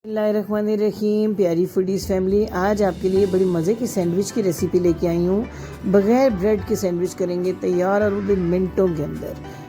बिस्मिल्लाहिर्रहमानिर्रहीम। प्यारी foodies family, आज आपके लिए बड़ी मज़े की सैंडविच की रेसिपी लेके आई हूँ। बग़ैर ब्रेड के सैंडविच करेंगे तैयार, और वो भी मिनटों के अंदर।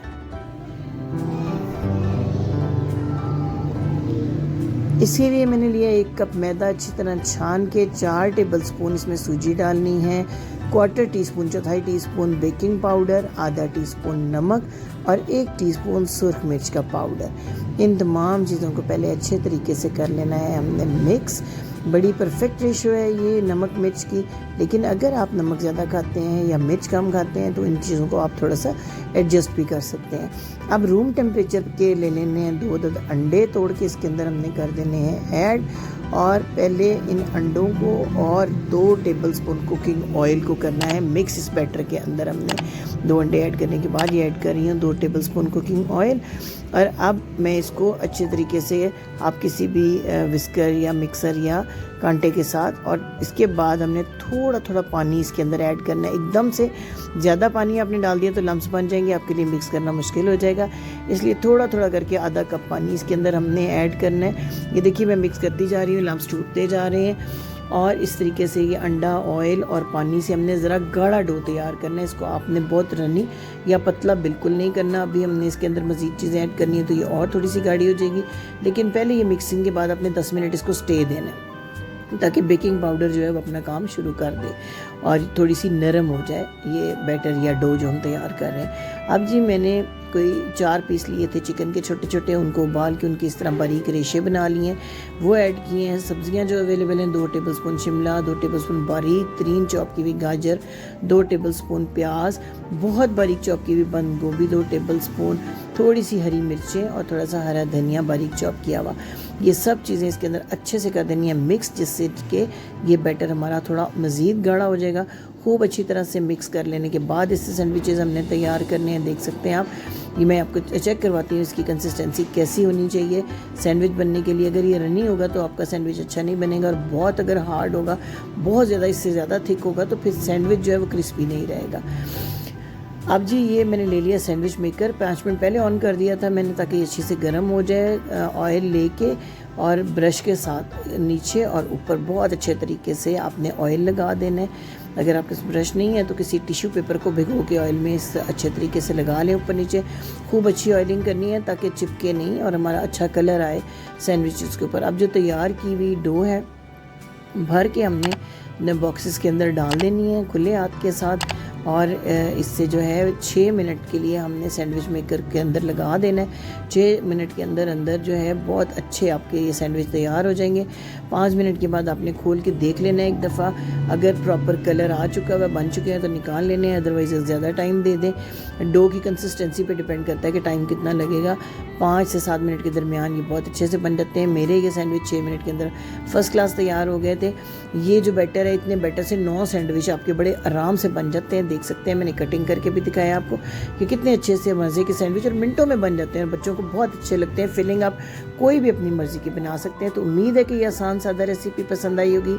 इसके लिए मैंने लिया 1 कप मैदा, अच्छी तरह छान के 4 टेबलस्पून इसमें सूजी डालनी है, 1/4 टीस्पून, 1/4 टीस्पून बेकिंग पाउडर, आधा टीस्पून नमक और 1 टीस्पून सुर्ख मिर्च का पाउडर। इन तमाम चीज़ों को पहले अच्छे तरीके से कर लेना है हमने मिक्स। बड़ी परफेक्ट रेशो है ये नमक मिर्च की, लेकिन अगर आप नमक ज़्यादा खाते हैं या मिर्च कम खाते हैं तो इन चीज़ों को आप थोड़ा सा एडजस्ट भी कर सकते हैं। अब रूम टेम्परेचर के ले लेने हैं 2 अंडे, तोड़ के इसके अंदर हमने कर देने हैं ऐड। और पहले इन अंडों को और 2 टेबलस्पून कुकिंग ऑयल को करना है मिक्स। इस बैटर के अंदर हमने 2 अंडे ऐड करने के बाद ये ऐड कर रही हूँ 2 टेबलस्पून कुकिंग ऑयल। और अब मैं इसको अच्छे तरीके से आप किसी भी विस्कर या मिक्सर या कांटे के साथ, और इसके बाद हमने थोड़ा थोड़ा पानी इसके अंदर ऐड करना है। एकदम से ज़्यादा पानी आपने डाल दिया तो लम्स बन जाएंगे, आपके लिए मिक्स करना मुश्किल हो जाएगा। इसलिए थोड़ा थोड़ा करके आधा कप पानी इसके अंदर हमने ऐड करना है। ये देखिए मैं मिक्स करती जा रही हूँ, लम्स टूटते जा रहे हैं। और इस तरीके से ये अंडा, ऑयल और पानी से हमने ज़रा गाढ़ा डो तैयार करना है। इसको आपने बहुत रनी या पतला बिल्कुल नहीं करना। अभी हमने इसके अंदर मज़ीद चीज़ें ऐड करनी है तो ये और थोड़ी सी गाढ़ी हो जाएगी, लेकिन पहले ये मिक्सिंग के बाद आपने 10 मिनट इसको स्टे देना है ताकि बेकिंग पाउडर जो है वो अपना काम शुरू कर दे और थोड़ी सी नरम हो जाए ये बैटर या डो जो हम तैयार कर रहे हैं। अब जी मैंने कोई 4 पीस लिए थे चिकन के छोटे छोटे, उनको उबाल के उनकी इस तरह बारीक रेशे बना लिए हैं, वो ऐड किए हैं। सब्जियां जो अवेलेबल हैं 2 टेबलस्पून शिमला, 2 टेबलस्पून बारीक 3 चॉप की हुई गाजर, 2 टेबलस्पून प्याज, बहुत बारीक चॉप की हुई बंद गोभी 2 टेबलस्पून, थोड़ी सी हरी मिर्चें और थोड़ा सा हरा धनिया बारीक चॉप किया हुआ। ये सब चीज़ें इसके अंदर अच्छे से कर देनी है मिक्स, जिससे कि ये बैटर हमारा थोड़ा मज़ीद गाढ़ा हो जाएगा। खूब अच्छी तरह से मिक्स कर लेने के बाद इससे सैंडविचेज़ हमने तैयार करने हैं। देख सकते हैं आप, ये मैं आपको चेक करवाती हूँ इसकी कंसिस्टेंसी कैसी होनी चाहिए सैंडविच बनने के लिए। अगर ये रनी होगा तो आपका सैंडविच अच्छा नहीं बनेगा, और बहुत अगर हार्ड होगा, बहुत ज़्यादा इससे ज़्यादा थिक होगा तो फिर सैंडविच जो है वो क्रिस्पी नहीं रहेगा। अब जी ये मैंने ले लिया सैंडविच मेकर, 5 मिनट पहले ऑन कर दिया था मैंने ताकि ये अच्छे से गर्म हो जाए। ऑयल लेके और ब्रश के साथ नीचे और ऊपर बहुत अच्छे तरीके से आपने ऑयल लगा देना है। अगर आपके पास ब्रश नहीं है तो किसी टिश्यू पेपर को भिगो के ऑयल में इस अच्छे तरीके से लगा लें ऊपर नीचे। खूब अच्छी ऑयलिंग करनी है ताकि चिपके नहीं और हमारा अच्छा कलर आए सैंडविचेस के ऊपर। अब जो तैयार की हुई डो है भर के हमने बॉक्सेस के अंदर डाल देनी है खुले हाथ के साथ, और इससे जो है 6 मिनट के लिए हमने सैंडविच मेकर के अंदर लगा देना है। 6 मिनट के अंदर अंदर जो है बहुत अच्छे आपके ये सैंडविच तैयार हो जाएंगे। 5 मिनट के बाद आपने खोल के देख लेना है एक दफ़ा, अगर प्रॉपर कलर आ चुका है, बन चुके हैं तो निकाल लेने हैं, अदरवाइज़ ज़्यादा टाइम दे दें। डो की कंसिस्टेंसी पे डिपेंड करता है कि टाइम कितना लगेगा। 5 से 7 मिनट के दरमियान ये बहुत अच्छे से बन जाते हैं। मेरे ये सैंडविच 6 मिनट के अंदर फर्स्ट क्लास तैयार हो गए थे। ये जो बैटर है, इतने बैटर से 9 सैंडविच आपके बड़े आराम से बन जाते हैं। देख सकते हैं मैंने कटिंग करके भी दिखाया आपको कि कितने अच्छे से मज़े के सैंडविच और मिनटों में बन जाते हैं, और बच्चों को बहुत अच्छे लगते हैं। फिलिंग आप कोई भी अपनी मर्ज़ी की बना सकते हैं। तो उम्मीद है कि ये आसान सादा रेसिपी पसंद आई होगी।